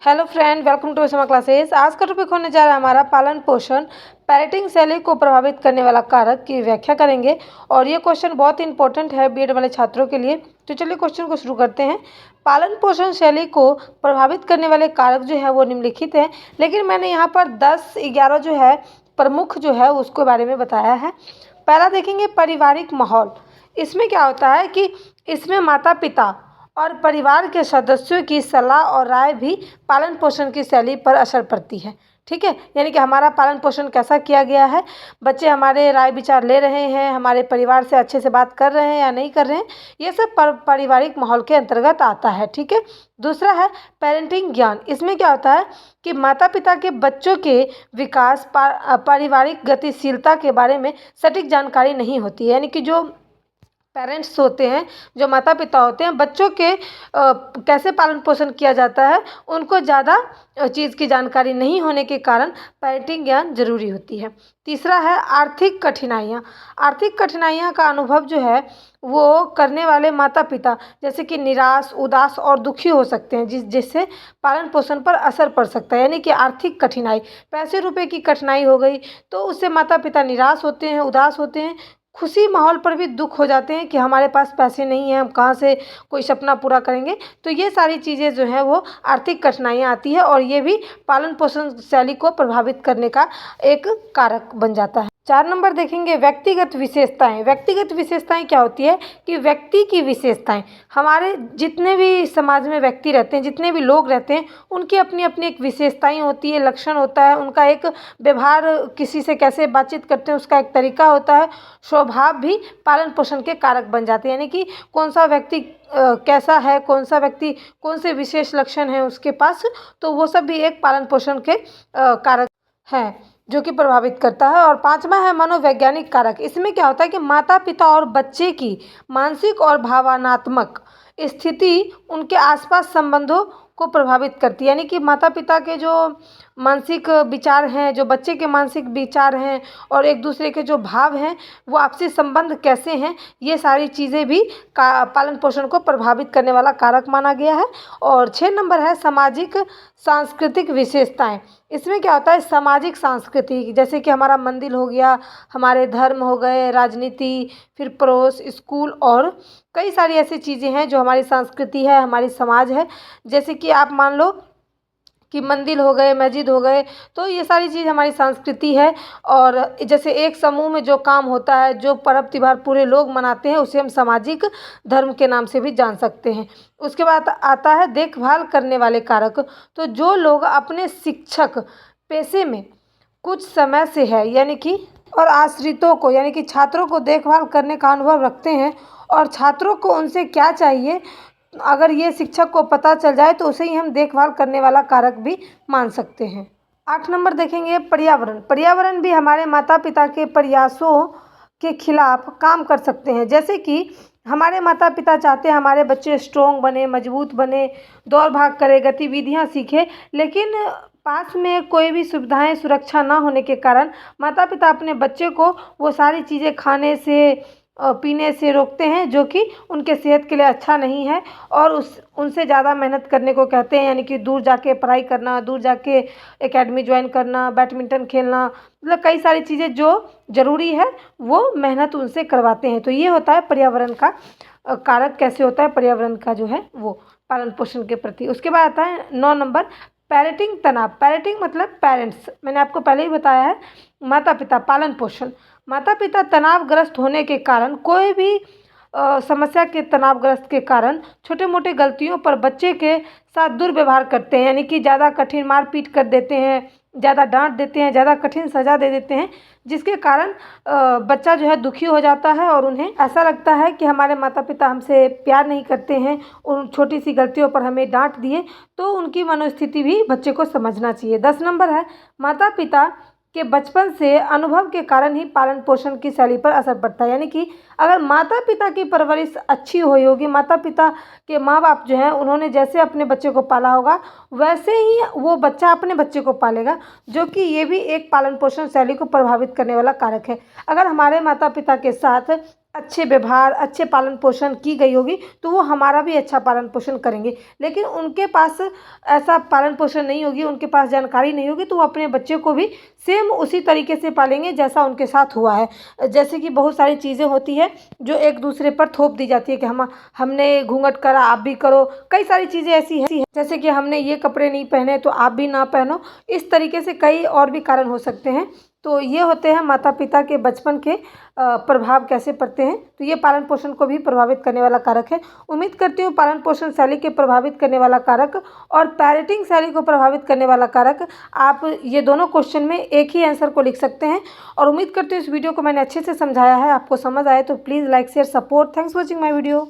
Hello friend, welcome to summer classes. आज का topic होने जा रहा है हमारा पालन पोषण। पेरेंटिंग शैली को प्रभावित करने वाला कारक की व्याख्या करेंगे और ये क्वेश्चन बहुत इंपॉर्टेंट है बीएड वाले छात्रों के लिए। तो चलिए क्वेश्चन को शुरू करते हैं। पालन पोषण शैली को प्रभावित करने वाले कारक जो है वो निम्नलिखित है, लेकिन मैंने यहाँ पर 10-11 जो है प्रमुख जो है उसके बारे में बताया है। पहला देखेंगे पारिवारिक माहौल। इसमें क्या होता है कि इसमें माता पिता और परिवार के सदस्यों की सलाह और राय भी पालन पोषण की शैली पर असर पड़ती है। ठीक है, यानी कि हमारा पालन पोषण कैसा किया गया है, बच्चे हमारे राय विचार ले रहे हैं, हमारे परिवार से अच्छे से बात कर रहे हैं या नहीं कर रहे हैं, ये सब पारिवारिक माहौल के अंतर्गत आता है। ठीक है। दूसरा है पेरेंटिंग ज्ञान। इसमें क्या होता है कि माता पिता के बच्चों के विकास पारिवारिक गतिशीलता के बारे में सटीक जानकारी नहीं होती है, यानी कि जो पेरेंट्स होते हैं, जो माता पिता होते हैं, बच्चों के कैसे पालन पोषण किया जाता है उनको ज़्यादा चीज़ की जानकारी नहीं होने के कारण पेरेंटिंग ज्ञान जरूरी होती है। तीसरा है आर्थिक कठिनाइयाँ। आर्थिक कठिनाइयाँ का अनुभव जो है वो करने वाले माता पिता जैसे कि निराश, उदास और दुखी हो सकते हैं, जिससे पालन पोषण पर असर पड़ सकता है। यानी कि आर्थिक कठिनाई, पैसे रुपए की कठिनाई हो गई तो उससे माता पिता निराश होते हैं, उदास होते हैं, खुशी माहौल पर भी दुख हो जाते हैं कि हमारे पास पैसे नहीं हैं, हम कहाँ से कोई सपना पूरा करेंगे। तो ये सारी चीज़ें जो हैं वो आर्थिक कठिनाइयाँ आती है और ये भी पालन पोषण शैली को प्रभावित करने का एक कारक बन जाता है। 4 नंबर देखेंगे व्यक्तिगत विशेषताएं। व्यक्तिगत विशेषताएं क्या होती है कि व्यक्ति की विशेषताएं, हमारे जितने भी समाज में व्यक्ति रहते हैं, जितने भी लोग रहते हैं, उनकी अपनी अपनी एक विशेषताएं होती है, लक्षण होता है, उनका एक व्यवहार, किसी से कैसे बातचीत करते हैं उसका एक तरीका होता है, स्वभाव भी पालन पोषण के कारक बन जाते हैं। यानी कि कौन सा व्यक्ति कैसा है, कौन सा व्यक्ति कौन से विशेष लक्षण हैं उसके पास, तो वो सब भी एक पालन पोषण के कारक हैं जो कि प्रभावित करता है। और 5वां है मनोवैज्ञानिक कारक। इसमें क्या होता है कि माता पिता और बच्चे की मानसिक और भावनात्मक स्थिति उनके आसपास संबंधों को प्रभावित करती है। यानी कि माता पिता के जो मानसिक विचार हैं, जो बच्चे के मानसिक विचार हैं और एक दूसरे के जो भाव हैं, वो आपसी संबंध कैसे हैं, ये सारी चीज़ें भी पालन पोषण को प्रभावित करने वाला कारक माना गया है। और 6 नंबर है सामाजिक सांस्कृतिक विशेषताएं। इसमें क्या होता है सामाजिक सांस्कृतिक, जैसे कि हमारा मंदिर हो गया, हमारे धर्म हो गए, राजनीति, फिर पड़ोस, स्कूल और कई सारी ऐसी चीज़ें हैं जो हमारी संस्कृति है, हमारी समाज है। जैसे कि आप मान लो कि मंदिर हो गए, मस्जिद हो गए, तो ये सारी चीज़ हमारी संस्कृति है। और जैसे एक समूह में जो काम होता है, जो पर्व त्योहार पूरे लोग मनाते हैं, उसे हम सामाजिक धर्म के नाम से भी जान सकते हैं। उसके बाद आता है देखभाल करने वाले कारक। तो जो लोग अपने शिक्षक पेशे में कुछ समय से है, यानी कि और आश्रितों को यानी कि छात्रों को देखभाल करने का अनुभव रखते हैं और छात्रों को उनसे क्या चाहिए, अगर ये शिक्षक को पता चल जाए तो उसे ही हम देखभाल करने वाला कारक भी मान सकते हैं। 8 नंबर देखेंगे पर्यावरण। पर्यावरण भी हमारे माता पिता के प्रयासों के खिलाफ काम कर सकते हैं। जैसे कि हमारे माता पिता चाहते हैं हमारे बच्चे स्ट्रॉन्ग बने, मजबूत बने, दौड़ भाग करे, गतिविधियां सीखे, लेकिन पास में कोई भी सुविधाएं, सुरक्षा ना होने के कारण माता पिता अपने बच्चे को वो सारी चीज़ें खाने से पीने से रोकते हैं जो कि उनके सेहत के लिए अच्छा नहीं है और उनसे ज़्यादा मेहनत करने को कहते हैं। यानी कि दूर जाके पढ़ाई करना, दूर जाके एकेडमी ज्वाइन करना, बैडमिंटन खेलना, मतलब कई सारी चीज़ें जो ज़रूरी है वो मेहनत उनसे करवाते हैं। तो ये होता है पर्यावरण का कारक, कैसे होता है पर्यावरण का जो है वो पालन पोषण के प्रति। उसके बाद आता है 9 नंबर पेरेंटिंग तनाव। पेरेंटिंग मतलब पेरेंट्स, मैंने आपको पहले ही बताया है, माता पिता, पालन पोषण। माता पिता तनावग्रस्त होने के कारण, कोई भी समस्या के तनावग्रस्त के कारण छोटे मोटे गलतियों पर बच्चे के साथ दुर्व्यवहार करते हैं। यानी कि ज़्यादा कठिन मार पीट कर देते हैं, ज़्यादा डांट देते हैं, ज़्यादा कठिन सज़ा दे देते हैं, जिसके कारण बच्चा जो है दुखी हो जाता है और उन्हें ऐसा लगता है कि हमारे माता पिता हमसे प्यार नहीं करते हैं, उन छोटी सी गलतियों पर हमें डांट दिए। तो उनकी मनोस्थिति भी बच्चे को समझना चाहिए। 10 नंबर है माता पिता के बचपन से अनुभव के कारण ही पालन पोषण की शैली पर असर पड़ता है। यानी कि अगर माता पिता की परवरिश अच्छी हुई होगी, माता पिता के माँ बाप जो हैं उन्होंने जैसे अपने बच्चे को पाला होगा वैसे ही वो बच्चा अपने बच्चे को पालेगा, जो कि ये भी एक पालन पोषण शैली को प्रभावित करने वाला कारक है। अगर हमारे माता पिता के साथ अच्छे व्यवहार, अच्छे पालन पोषण की गई होगी, तो वो हमारा भी अच्छा पालन पोषण करेंगे। लेकिन उनके पास ऐसा पालन पोषण नहीं होगी, उनके पास जानकारी नहीं होगी, तो वो अपने बच्चे को भी सेम उसी तरीके से पालेंगे जैसा उनके साथ हुआ है। जैसे कि बहुत सारी चीज़ें होती है जो एक दूसरे पर थोप दी जाती है कि हमने घूंघट करा, आप भी करो। कई सारी चीज़ें ऐसी हैं जैसे कि हमने ये कपड़े नहीं पहने तो आप भी ना पहनो। इस तरीके से कई और भी कारण हो सकते हैं। तो ये होते हैं माता पिता के बचपन के प्रभाव कैसे पड़ते हैं। तो ये पालन पोषण को भी प्रभावित करने वाला कारक है। उम्मीद करती हूँ पालन पोषण शैली के प्रभावित करने वाला कारक और पेरेंटिंग शैली को प्रभावित करने वाला कारक, आप ये दोनों क्वेश्चन में एक ही आंसर को लिख सकते हैं। और उम्मीद करती हूँ इस वीडियो को मैंने अच्छे से समझाया है, आपको समझ आए तो please like share support. Thanks for watching my video.